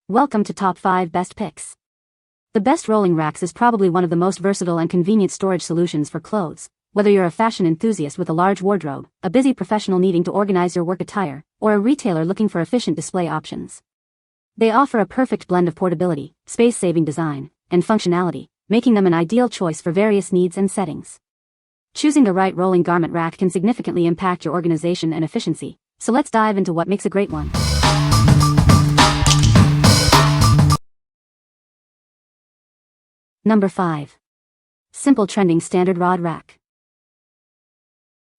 Welcome to Top 5 Best Picks. The best rolling racks is probably one of the most versatile and convenient storage solutions for clothes, whether you're a fashion enthusiast with a large wardrobe, a busy professional needing to organize your work attire, or a retailer looking for efficient display options. They offer a perfect blend of portability, space-saving design, and functionality, making them an ideal choice for various needs and settings. Choosing the right rolling garment rack can significantly impact your organization and efficiency, so let's dive into what makes a great one. Number 5. Simple Trending Standard Rod Rack.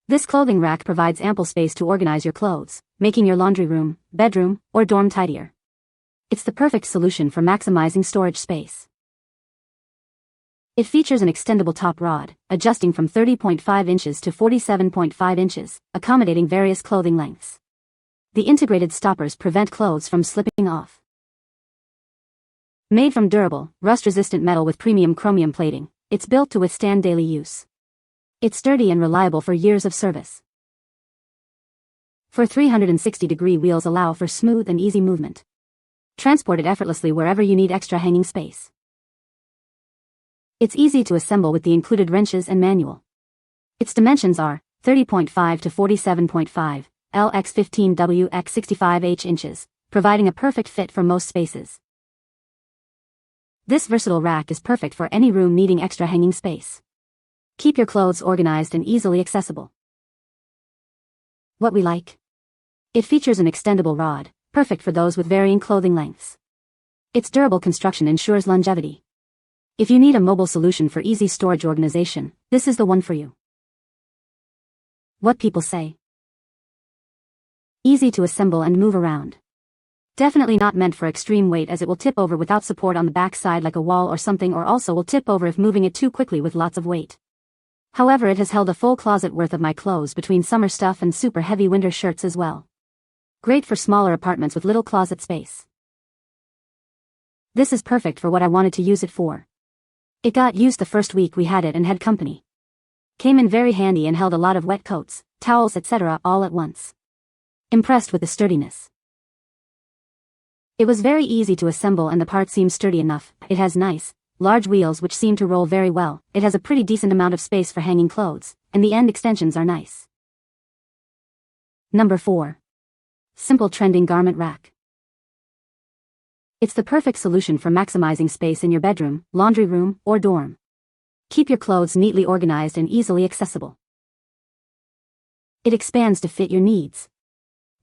This clothing rack provides ample space to organize your clothes, making your laundry room, bedroom, or dorm tidier. It's the perfect solution for maximizing storage space. It features an extendable top rod, adjusting from 30.5 inches to 47.5 inches, accommodating various clothing lengths. The integrated stoppers prevent clothes from slipping off. Made from durable, rust-resistant metal with premium chromium plating, it's built to withstand daily use. It's sturdy and reliable for years of service. 360-degree wheels allow for smooth and easy movement. Transport it effortlessly wherever you need extra hanging space. It's easy to assemble with the included wrenches and manual. Its dimensions are 30.5 to 47.5, LX15W x 65H inches, providing a perfect fit for most spaces. This versatile rack is perfect for any room needing extra hanging space. Keep your clothes organized and easily accessible. What we like? It features an extendable rod, perfect for those with varying clothing lengths. Its durable construction ensures longevity. If you need a mobile solution for easy storage organization, this is the one for you. What people say? Easy to assemble and move around. Definitely not meant for extreme weight, as it will tip over without support on the back side like a wall or something, or also will tip over if moving it too quickly with lots of weight. However, it has held a full closet worth of my clothes between summer stuff and super heavy winter shirts as well. Great for smaller apartments with little closet space. This is perfect for what I wanted to use it for. It got used the first week we had it and had company. Came in very handy and held a lot of wet coats, towels, etc. all at once. Impressed with the sturdiness. It was very easy to assemble and the part seems sturdy enough. It has nice, large wheels which seem to roll very well. It has a pretty decent amount of space for hanging clothes, and the end extensions are nice. Number 4. Simple Trending Garment Rack. It's the perfect solution for maximizing space in your bedroom, laundry room, or dorm. Keep your clothes neatly organized and easily accessible. It expands to fit your needs.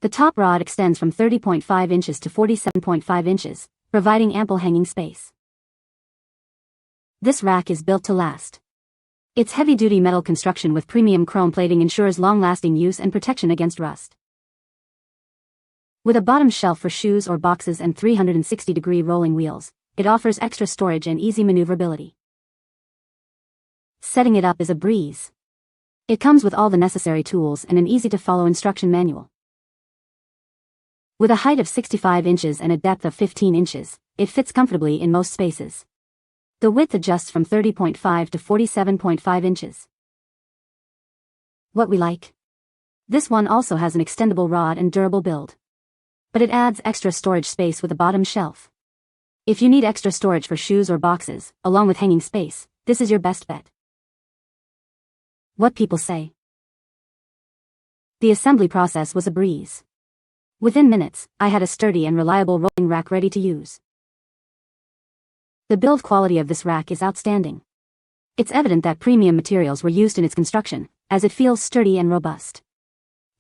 The top rod extends from 30.5 inches to 47.5 inches, providing ample hanging space. This rack is built to last. Its heavy-duty metal construction with premium chrome plating ensures long-lasting use and protection against rust. With a bottom shelf for shoes or boxes and 360-degree rolling wheels, it offers extra storage and easy maneuverability. Setting it up is a breeze. It comes with all the necessary tools and an easy-to-follow instruction manual. With a height of 65 inches and a depth of 15 inches, it fits comfortably in most spaces. The width adjusts from 30.5 to 47.5 inches. What we like? This one also has an extendable rod and durable build. But it adds extra storage space with a bottom shelf. If you need extra storage for shoes or boxes, along with hanging space, this is your best bet. What people say? The assembly process was a breeze. Within minutes, I had a sturdy and reliable rolling rack ready to use. The build quality of this rack is outstanding. It's evident that premium materials were used in its construction, as it feels sturdy and robust.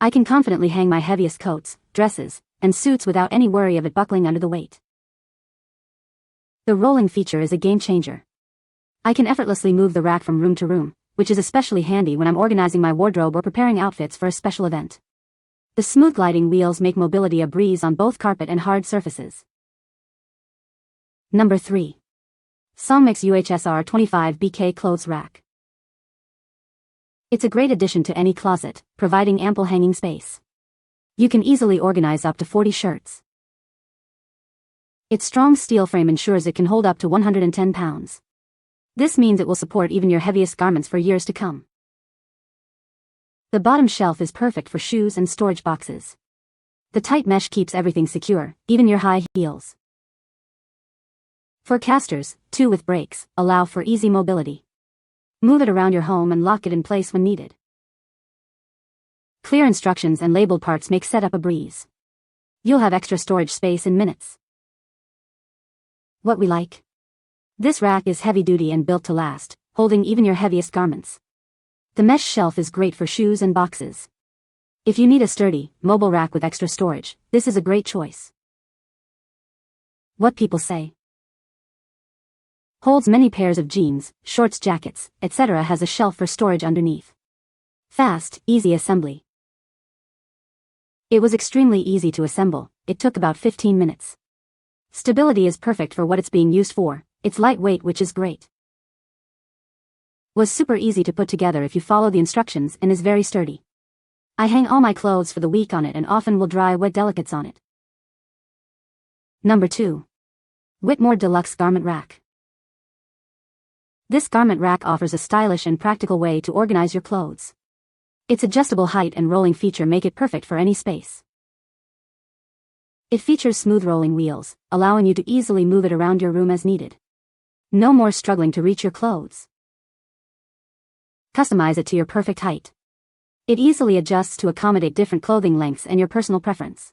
I can confidently hang my heaviest coats, dresses, and suits without any worry of it buckling under the weight. The rolling feature is a game changer. I can effortlessly move the rack from room to room, which is especially handy when I'm organizing my wardrobe or preparing outfits for a special event. The smooth gliding wheels make mobility a breeze on both carpet and hard surfaces. Number 3. SONGMICS UHSR 25BK Clothes Rack. It's a great addition to any closet, providing ample hanging space. You can easily organize up to 40 shirts. Its strong steel frame ensures it can hold up to 110 pounds. This means it will support even your heaviest garments for years to come. The bottom shelf is perfect for shoes and storage boxes. The tight mesh keeps everything secure, even your high heels. For casters, 2 with brakes, allow for easy mobility. Move it around your home and lock it in place when needed. Clear instructions and labeled parts make setup a breeze. You'll have extra storage space in minutes. What we like. This rack is heavy-duty and built to last, holding even your heaviest garments. The mesh shelf is great for shoes and boxes. If you need a sturdy, mobile rack with extra storage, this is a great choice. What people say. Holds many pairs of jeans, shorts, jackets, etc. Has a shelf for storage underneath. Fast, easy assembly. It was extremely easy to assemble, it took about 15 minutes. Stability is perfect for what it's being used for, it's lightweight, which is great. Was super easy to put together if you follow the instructions, and is very sturdy. I hang all my clothes for the week on it and often will dry wet delicates on it. Number 2. Whitmor Deluxe Garment Rack. This garment rack offers a stylish and practical way to organize your clothes. Its adjustable height and rolling feature make it perfect for any space. It features smooth rolling wheels, allowing you to easily move it around your room as needed. No more struggling to reach your clothes. Customize it to your perfect height. It easily adjusts to accommodate different clothing lengths and your personal preference.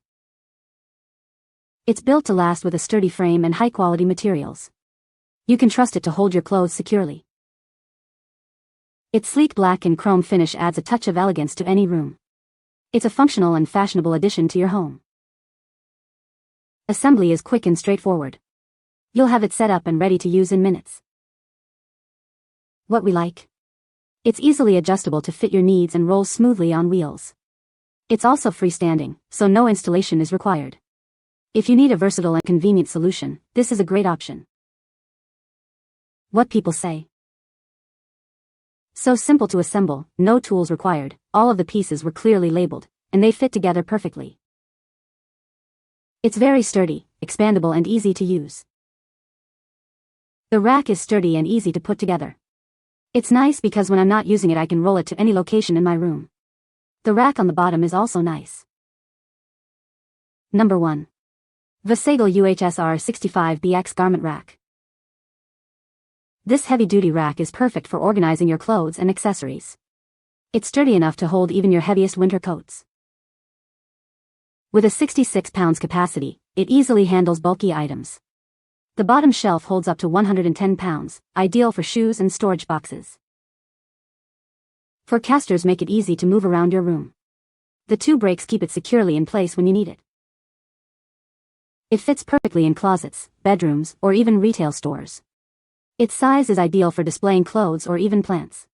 It's built to last with a sturdy frame and high-quality materials. You can trust it to hold your clothes securely. Its sleek black and chrome finish adds a touch of elegance to any room. It's a functional and fashionable addition to your home. Assembly is quick and straightforward. You'll have it set up and ready to use in minutes. What we like. It's easily adjustable to fit your needs and rolls smoothly on wheels. It's also freestanding, so no installation is required. If you need a versatile and convenient solution, this is a great option. What people say. So simple to assemble, no tools required, all of the pieces were clearly labeled, and they fit together perfectly. It's very sturdy, expandable and easy to use. The rack is sturdy and easy to put together. It's nice because when I'm not using it I can roll it to any location in my room. The rack on the bottom is also nice. Number 1. VASAGLE UHSR 65BX Garment Rack. This heavy-duty rack is perfect for organizing your clothes and accessories. It's sturdy enough to hold even your heaviest winter coats. With a 66 pounds capacity, it easily handles bulky items. The bottom shelf holds up to 110 pounds, ideal for shoes and storage boxes. For casters make it easy to move around your room. The 2 brakes keep it securely in place when you need it. It fits perfectly in closets, bedrooms, or even retail stores. Its size is ideal for displaying clothes or even plants.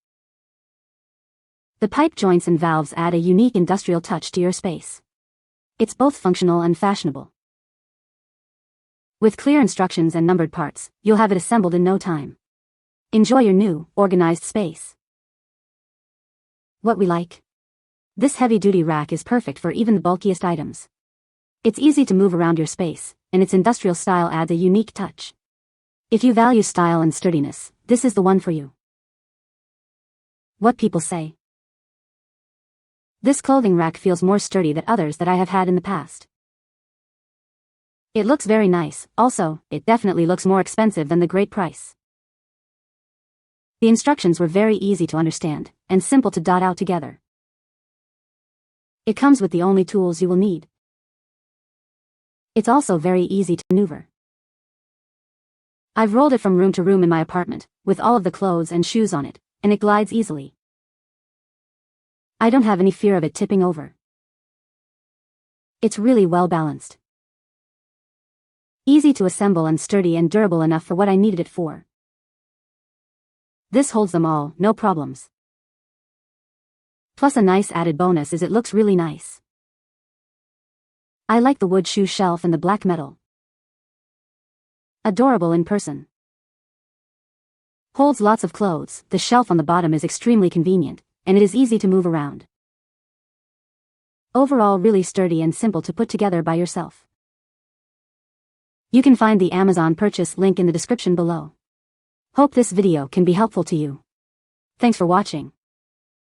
The pipe joints and valves add a unique industrial touch to your space. It's both functional and fashionable. With clear instructions and numbered parts, you'll have it assembled in no time. Enjoy your new, organized space. What we like. This heavy-duty rack is perfect for even the bulkiest items. It's easy to move around your space, and its industrial style adds a unique touch. If you value style and sturdiness, this is the one for you. What people say. This clothing rack feels more sturdy than others that I have had in the past. It looks very nice, also, it definitely looks more expensive than the great price. The instructions were very easy to understand, and simple to dot out together. It comes with the only tools you will need. It's also very easy to maneuver. I've rolled it from room to room in my apartment, with all of the clothes and shoes on it, and it glides easily. I don't have any fear of it tipping over. It's really well balanced. Easy to assemble and sturdy and durable enough for what I needed it for. This holds them all, no problems. Plus a nice added bonus is it looks really nice. I like the wood shoe shelf and the black metal. Adorable in person. Holds lots of clothes, the shelf on the bottom is extremely convenient, and it is easy to move around. Overall really sturdy and simple to put together by yourself. You can find the Amazon purchase link in the description below. Hope this video can be helpful to you. Thanks for watching.